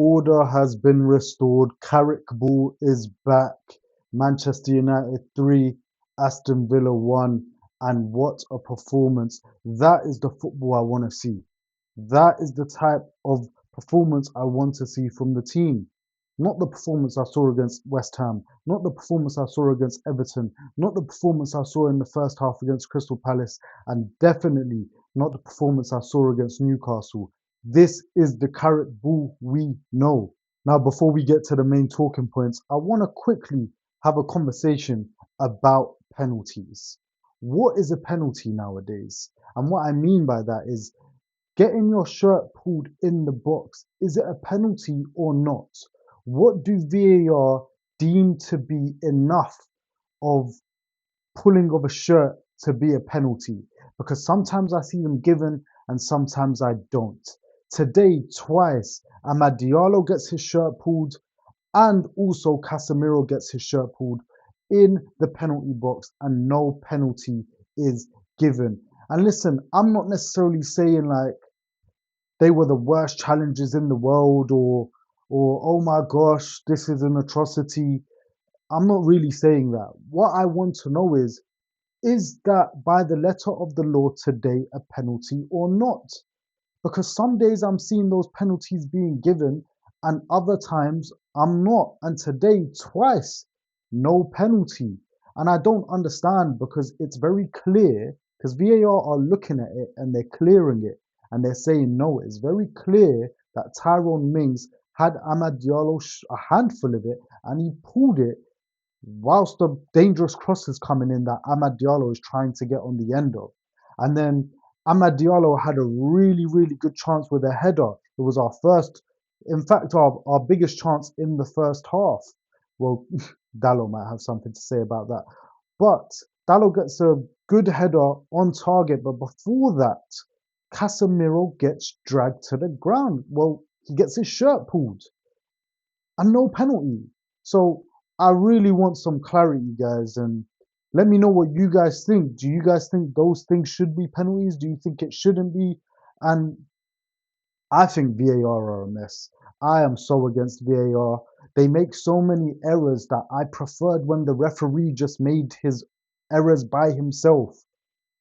Order has been restored. Carrick Ball is back. Manchester United 3, Aston Villa 1. And what a performance. That is the football I want to see. That is the type of performance I want to see from the team. Not the performance I saw against West Ham, not the performance I saw against Everton, not the performance I saw in the first half against Crystal Palace, and definitely not the performance I saw against Newcastle. This is the Carrot Ball we know. Now, before we get to the main talking points, I want to quickly have a conversation about penalties. What is a penalty nowadays? And what I mean by that is getting your shirt pulled in the box. Is it a penalty or not? What do VAR deem to be enough of pulling of a shirt to be a penalty? Because sometimes I see them given and sometimes I don't. Today, twice, Amad Diallo gets his shirt pulled and also Casemiro gets his shirt pulled in the penalty box and no penalty is given. And listen, I'm not necessarily saying like they were the worst challenges in the world or oh my gosh, this is an atrocity. I'm not really saying that. What I want to know is that by the letter of the law today a penalty or not? Because some days I'm seeing those penalties being given and other times I'm not. And today, twice, no penalty. And I don't understand because it's very clear, because VAR are looking at it and they're clearing it and they're saying no. It's very clear that Tyrone Mings had Amad Diallo a handful of it and he pulled it whilst the dangerous cross is coming in that Amad Diallo is trying to get on the end of. And then Amad Diallo had a really, really good chance with a header. It was our first, in fact, our biggest chance in the first half. Well, Dallo might have something to say about that. But Dallo gets a good header on target. But before that, Casemiro gets dragged to the ground. Well, he gets his shirt pulled and no penalty. So I really want some clarity, guys, and let me know what you guys think. Do you guys think those things should be penalties? Do you think it shouldn't be? And I think VAR are a mess. I am so against VAR. They make so many errors that I preferred when the referee just made his errors by himself.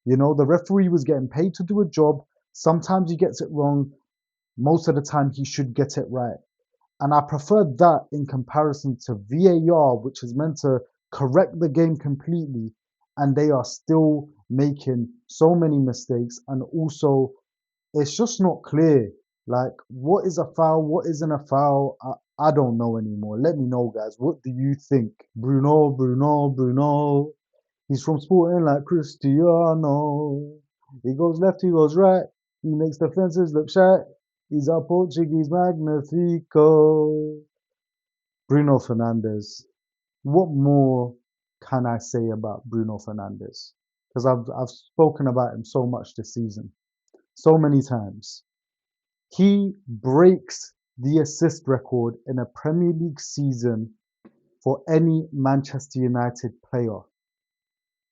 You know, the referee was getting paid to do a job. Sometimes he gets it wrong. Most of the time, he should get it right. And I prefer that in comparison to VAR, which is meant to correct the game completely. And they are still making so many mistakes. And also, it's just not clear. Like, what is a foul? What isn't a foul? I don't know anymore. Let me know, guys. What do you think? Bruno. He's from Sporting like Cristiano. He goes left, he goes right. He makes the fences look shy. He's a Portuguese magnifico. Bruno Fernandes. What more can I say about Bruno Fernandes? Because I've spoken about him so much this season, so many times. He breaks the assist record in a Premier League season for any Manchester United player,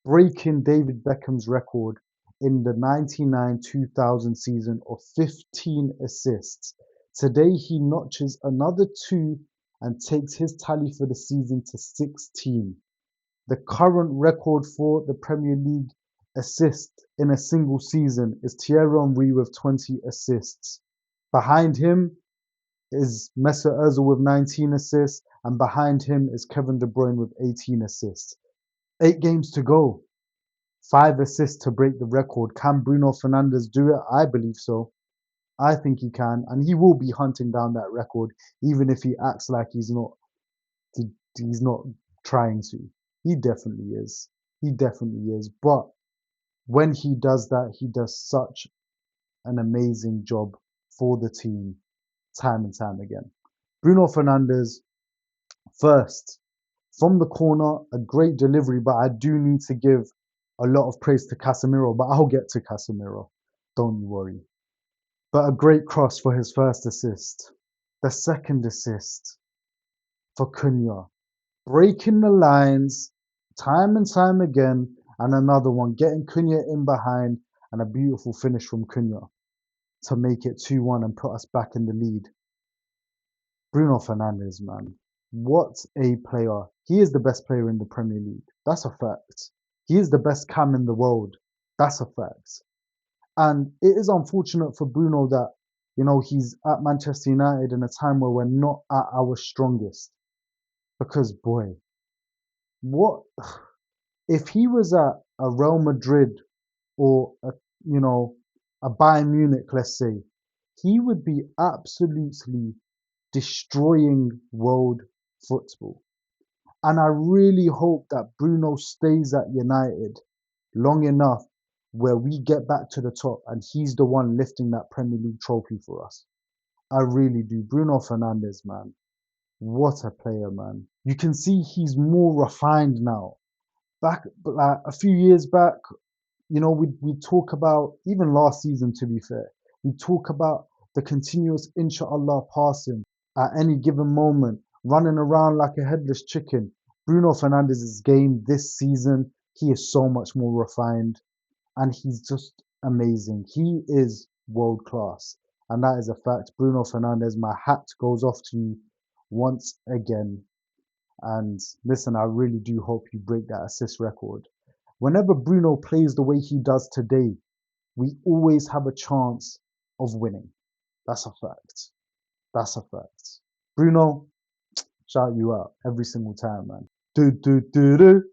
breaking David Beckham's record in the 99-2000 season of 15 assists. Today he notches another 2 and takes his tally for the season to 16. The current record for the Premier League assist in a single season is Thierry Henry with 20 assists. Behind him is Mesut Ozil with 19 assists, and behind him is Kevin De Bruyne with 18 assists. 8 games to go. 5 assists to break the record. Can Bruno Fernandes do it? I believe so. I think he can, and he will be hunting down that record, even if he acts like he's not. He's not trying to. He definitely is. He definitely is. But when he does that, he does such an amazing job for the team, time and time again. Bruno Fernandes, first from the corner, a great delivery, but I do need to give a lot of praise to Casemiro, but I'll get to Casemiro. Don't you worry. But a great cross for his first assist. The second assist for Cunha. Breaking the lines time and time again. And another one, getting Cunha in behind and a beautiful finish from Cunha to make it 2-1 and put us back in the lead. Bruno Fernandes, man. What a player. He is the best player in the Premier League. That's a fact. He is the best cam in the world. That's a fact. And it is unfortunate for Bruno that, he's at Manchester United in a time where we're not at our strongest. Because, boy, what if he was at a Real Madrid or you know, a Bayern Munich, let's say, he would be absolutely destroying world football. And I really hope that Bruno stays at United long enough where we get back to the top and he's the one lifting that Premier League trophy for us. I really do. Bruno Fernandes, man. What a player, man. You can see he's more refined now. Back like a few years back, we talk about, even last season, to be fair, we talk about the continuous inshallah passing at any given moment, running around like a headless chicken. Bruno Fernandes' game this season, he is so much more refined and he's just amazing. He is world class. And that is a fact. Bruno Fernandes, my hat goes off to you once again. And listen, I really do hope you break that assist record. Whenever Bruno plays the way he does today, we always have a chance of winning. That's a fact. That's a fact. Bruno, shout you out every single time, man. Do do do do.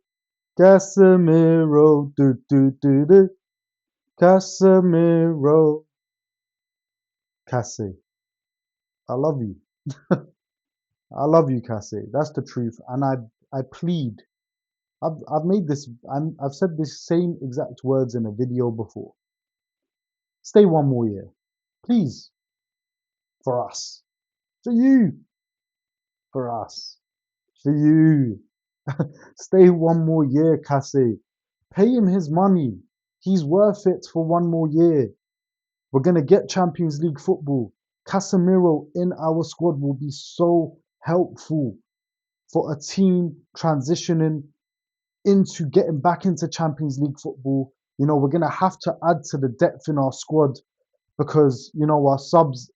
Casemiro. Do do do do. Casemiro. Case. I love you. I love you, Case. That's the truth. And I plead. I've made this. I've said this same exact words in a video before. Stay one more year, please, for us, for you, for us, for you. Stay one more year, Case. Pay him his money. He's worth it for one more year. We're going to get Champions League football. Casemiro in our squad will be so helpful for a team transitioning into getting back into Champions League football. We're going to have to add to the depth in our squad because, our subs,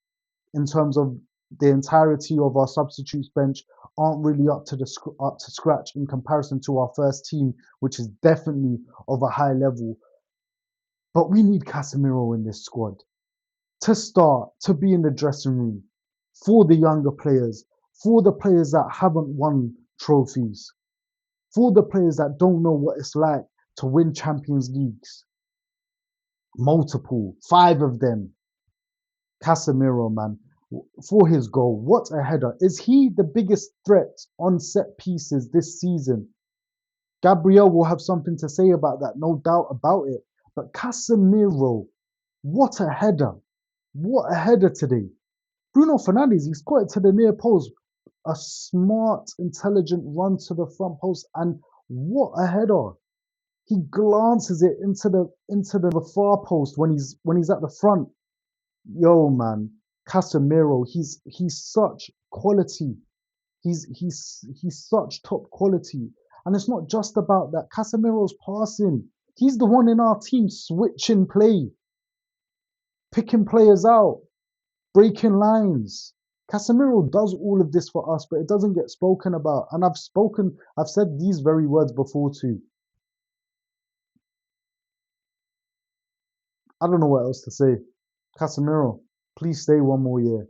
in terms of the entirety of our substitutes bench, aren't really up to scratch in comparison to our first team, which is definitely of a high level. But we need Casemiro in this squad to start, to be in the dressing room for the younger players, for the players that haven't won trophies, for the players that don't know what it's like to win Champions Leagues. Multiple, 5 of them. Casemiro, man, for his goal. What a header. Is he the biggest threat on set pieces this season? Gabriel will have something to say about that, no doubt about it. But Casemiro, what a header. What a header today. Bruno Fernandes, he's got it to the near post. A smart, intelligent run to the front post. And what a header. He glances it into the far post when he's at the front. Yo, man, Casemiro, he's such quality. He's such top quality. And it's not just about that. Casemiro's passing. He's the one in our team switching play, picking players out, breaking lines. Casemiro does all of this for us, but it doesn't get spoken about. And I've said these very words before too. I don't know what else to say. Casemiro, please stay one more year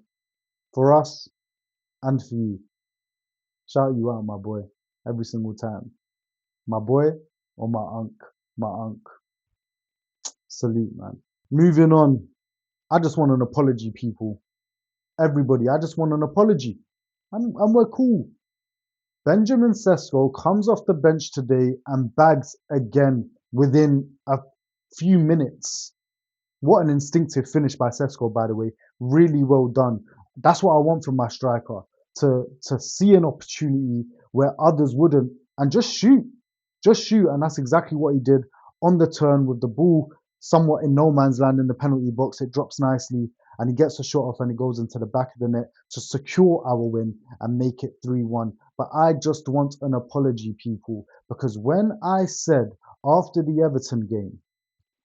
for us and for you. Shout you out, my boy, every single time. My boy or my unk, my unk. Salute, man. Moving on. I just want an apology, people. Everybody, I just want an apology. And we're cool. Benjamin Sesko comes off the bench today and bags again within a few minutes. What an instinctive finish by Sesko, by the way. Really well done. That's what I want from my striker. To see an opportunity where others wouldn't and just shoot. Just shoot. And that's exactly what he did on the turn with the ball somewhat in no man's land in the penalty box. It drops nicely and he gets a shot off and it goes into the back of the net to secure our win and make it 3-1. But I just want an apology, people, because when I said after the Everton game,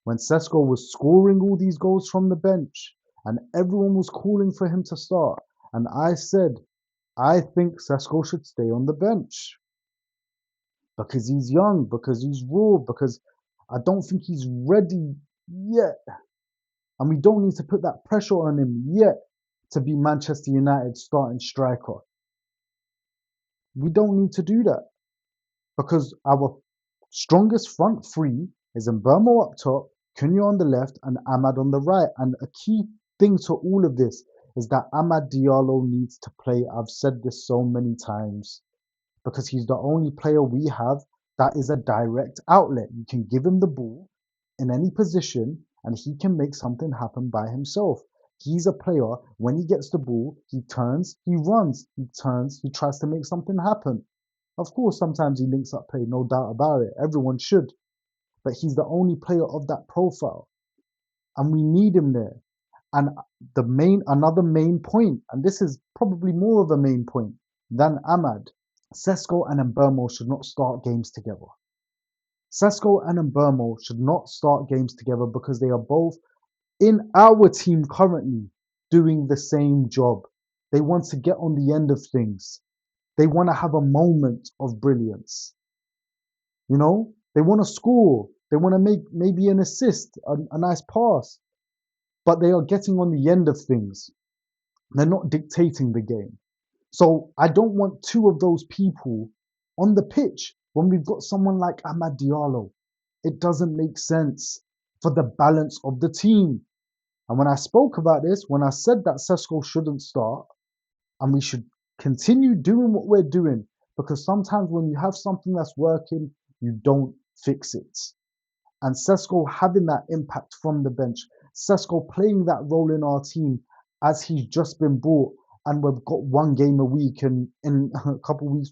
when Sesko was scoring all these goals from the bench and everyone was calling for him to start, and I said I think Sesko should stay on the bench because he's young, because he's raw, because I don't think he's ready yet. And we don't need to put that pressure on him yet to be Manchester United starting striker. We don't need to do that because our strongest front three is Mbeumo up top, Cunha on the left, and Ahmad on the right. And a key thing to all of this is that Amad Diallo needs to play. I've said this so many times because he's the only player we have that is a direct outlet. You can give him the ball in any position and he can make something happen by himself. He's a player, when he gets the ball, he turns, he runs, he turns, he tries to make something happen. Of course, sometimes he links up play, no doubt about it. Everyone should. But he's the only player of that profile. And we need him there. And another main point, and this is probably more of a main point than Ahmad, Sesko and Mbeumo should not start games together. Sesko and Mbeumo should not start games together because they are both in our team currently doing the same job. They want to get on the end of things. They want to have a moment of brilliance. You know, they want to score. They want to make maybe an assist, a nice pass. But they are getting on the end of things. They're not dictating the game. So I don't want two of those people on the pitch when we've got someone like Amad Diallo. It doesn't make sense for the balance of the team. And when I spoke about this, when I said that Sesko shouldn't start and we should continue doing what we're doing, because sometimes when you have something that's working, you don't fix it. And Sesko having that impact from the bench, Sesko playing that role in our team as he's just been bought, and we've got one game a week, and in a couple of weeks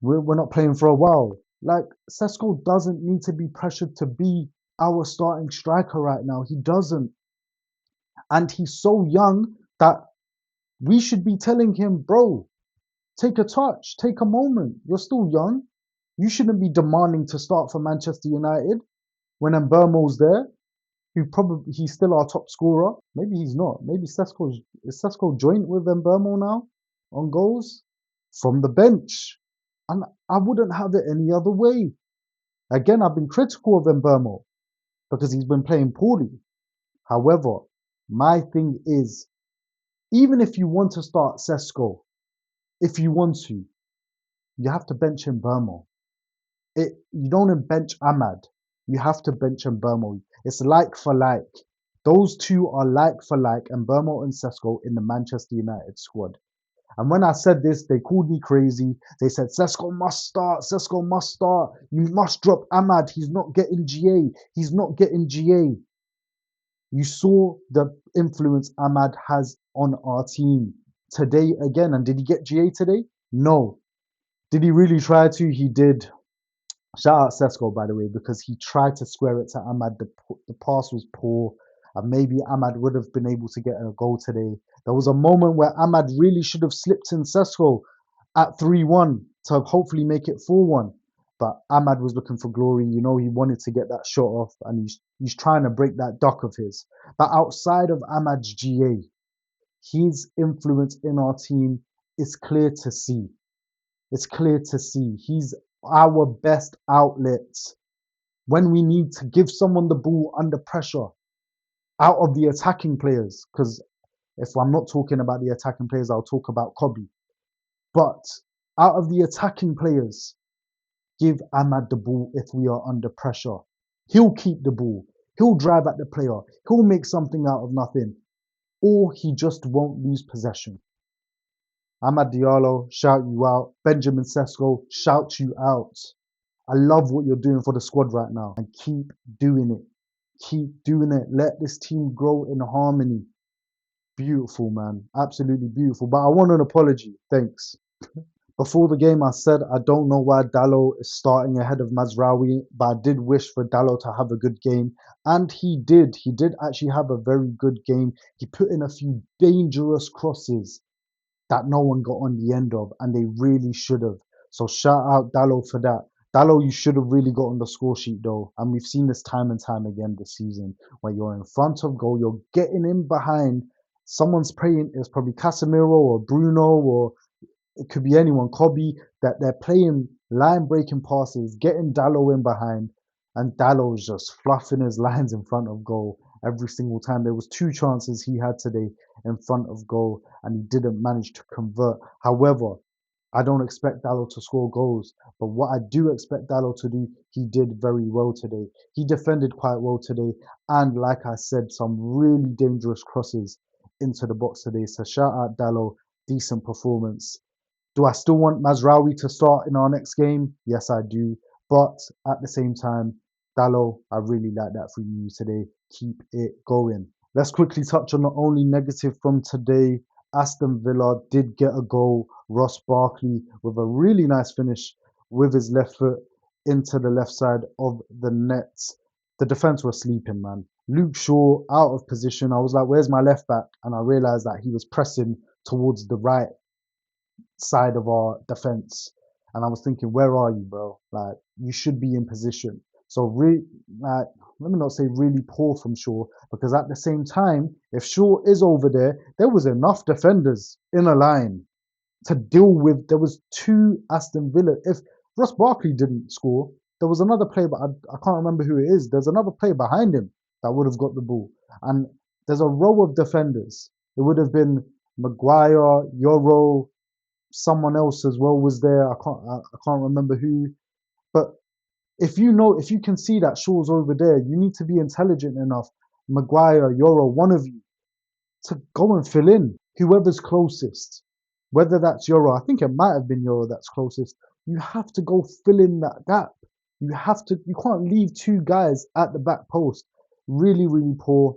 we're not playing for a while. Like Sesko doesn't need to be pressured to be our starting striker right now. He doesn't, and he's so young that we should be telling him, bro, take a touch, take a moment. You're still young. You shouldn't be demanding to start for Manchester United when Mbeumo's there, he's still our top scorer. Maybe he's not. Maybe is Sesko joint with Mbeumo now on goals from the bench, and I wouldn't have it any other way. Again, I've been critical of Mbeumo because he's been playing poorly. However, my thing is, even if you want to start Sesko, if you want to, you have to bench Mbeumo. You don't bench Ahmad. You have to bench Mbeumo. It's like for like. Those two are like for like, Mbeumo and Sesko in the Manchester United squad. And when I said this, they called me crazy. They said, Sesko must start. Sesko must start. You must drop Ahmad. He's not getting GA. He's not getting GA. You saw the influence Ahmad has on our team today again. And did he get GA today? No. Did he really try to? He did. Shout out Sesko, by the way, because he tried to square it to Ahmad. The pass was poor, and maybe Ahmad would have been able to get a goal today. There was a moment where Ahmad really should have slipped in Sesko at 3-1 to hopefully make it 4-1. But Ahmad was looking for glory. You know, he wanted to get that shot off, and he's trying to break that duck of his. But outside of Ahmad's GA, his influence in our team is clear to see. It's clear to see. He's our best outlet when we need to give someone the ball under pressure out of the attacking players. Because if I'm not talking about the attacking players, I'll talk about Kobe. But out of the attacking players, give Ahmad the ball if we are under pressure. He'll keep the ball. He'll drive at the player. He'll make something out of nothing. Or he just won't lose possession. Amad Diallo, shout you out. Benjamin Sesko, shout you out. I love what you're doing for the squad right now, and keep doing it. Keep doing it. Let this team grow in harmony. Beautiful, man. Absolutely beautiful. But I want an apology. Thanks. Before the game, I said I don't know why Dallo is starting ahead of Mazraoui, but I did wish for Dallo to have a good game. And he did. He did actually have a very good game. He put in a few dangerous crosses that no one got on the end of, and they really should have. So shout out Dallo for that. Dallo, you should have really got on the score sheet though. And we've seen this time and time again this season, where you're in front of goal, you're getting in behind, Someone's praying, it's probably Casemiro or Bruno, or it could be anyone, Kobe, that they're playing line breaking passes, getting Dallo in behind, and Dallo's just fluffing his lines in front of goal every single time. There was two chances he had today in front of goal, and he didn't manage to convert. However, I don't expect Dallo to score goals, but what I do expect Dallo to do, he did very well today. He defended quite well today, and like I said, some really dangerous crosses into the box today. So shout out Dallo, decent performance. Do I still want Mazraoui to start in our next game? Yes, I do. But at the same time, Dallo, I really like that for you today. Keep it going. Let's quickly touch on the only negative from today. Aston Villa did get a goal. Ross Barkley with a really nice finish with his left foot into the left side of the net. The defense was sleeping, man. Luke Shaw out of position. I was like, where's my left back? And I realized that he was pressing towards the right side of our defense. And I was thinking, where are you, bro? Like, you should be in position. So, like, let me not say really poor from Shaw, because at the same time, if Shaw is over there, there was enough defenders in a line to deal with. There was two Aston Villa. If Ross Barkley didn't score, there was another player, but I can't remember who it is. There's another player behind him that would have got the ball. And there's a row of defenders. It would have been Maguire, Yoro, someone else as well was there. I can't remember who. But if you can see that Shaw's over there, you need to be intelligent enough, Maguire, Yoro, one of you, to go and fill in whoever's closest. Whether that's Yoro, I think it might have been Yoro that's closest. You have to go fill in that gap. You can't leave two guys at the back post. Really, really poor.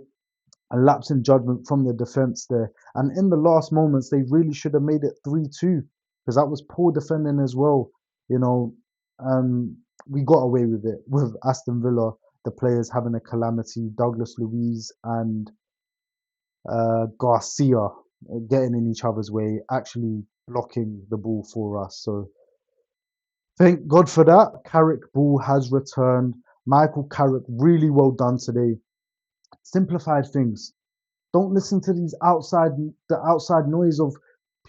A lapse in judgment from the defense there. And in the last moments, they really should have made it 3-2 because that was poor defending as well. You know, we got away with it with Aston Villa, the players having a calamity, Douglas Luiz and Garcia getting in each other's way, actually blocking the ball for us. So thank God for that. Carrick ball has returned. Michael Carrick, really well done today. Simplified things. Don't listen to the outside noise of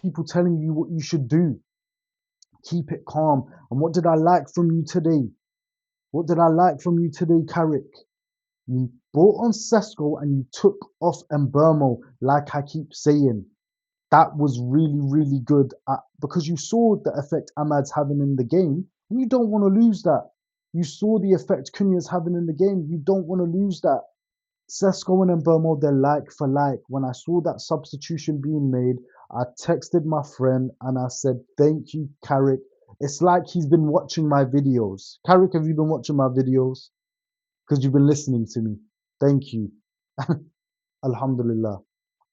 people telling you what you should do. Keep it calm. And what did I like from you today? What did I like from you today, Carrick? You brought on Sesko and you took off Mbermo, like I keep saying. That was really, really good because you saw the effect Ahmad's having in the game, and you don't want to lose that. You saw the effect Cunha's having in the game. You don't want to lose that. Sesko and Mbermo, they're like for like. When I saw that substitution being made, I texted my friend and I said, thank you, Carrick. It's like he's been watching my videos. Carrick, have you been watching my videos? Because you've been listening to me. Thank you. Alhamdulillah.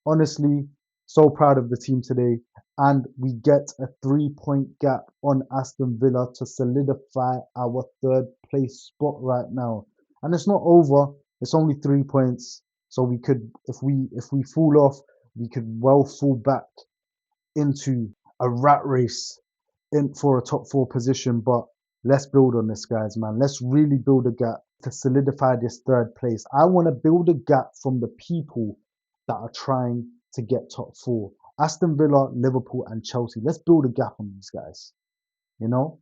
Honestly, so proud of the team today. And we get a 3-point gap on Aston Villa to solidify our third place spot right now. And it's not over. It's only 3 points. So we could, if we fall off, we could well fall back into a rat race in for a top four position. But let's build on this, guys, man. Let's really build a gap to solidify this third place. I want to build a gap from the people that are trying to get top four. Aston Villa, Liverpool, and Chelsea. Let's build a gap on these guys. You know?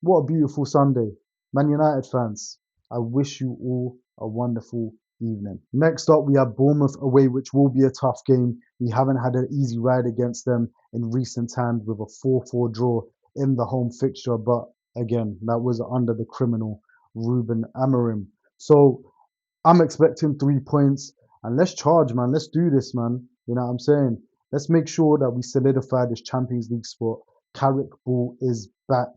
What a beautiful Sunday. Man United fans, I wish you all a wonderful evening. Next up, we have Bournemouth away, which will be a tough game. We haven't had an easy ride against them in recent times with a 4-4 draw in the home fixture. But again, that was under the criminal Ruben Amorim. So I'm expecting 3 points. And let's charge, man. Let's do this, man. You know what I'm saying? Let's make sure that we solidify this Champions League spot. Carrick Ball is back.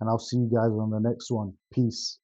And I'll see you guys on the next one. Peace.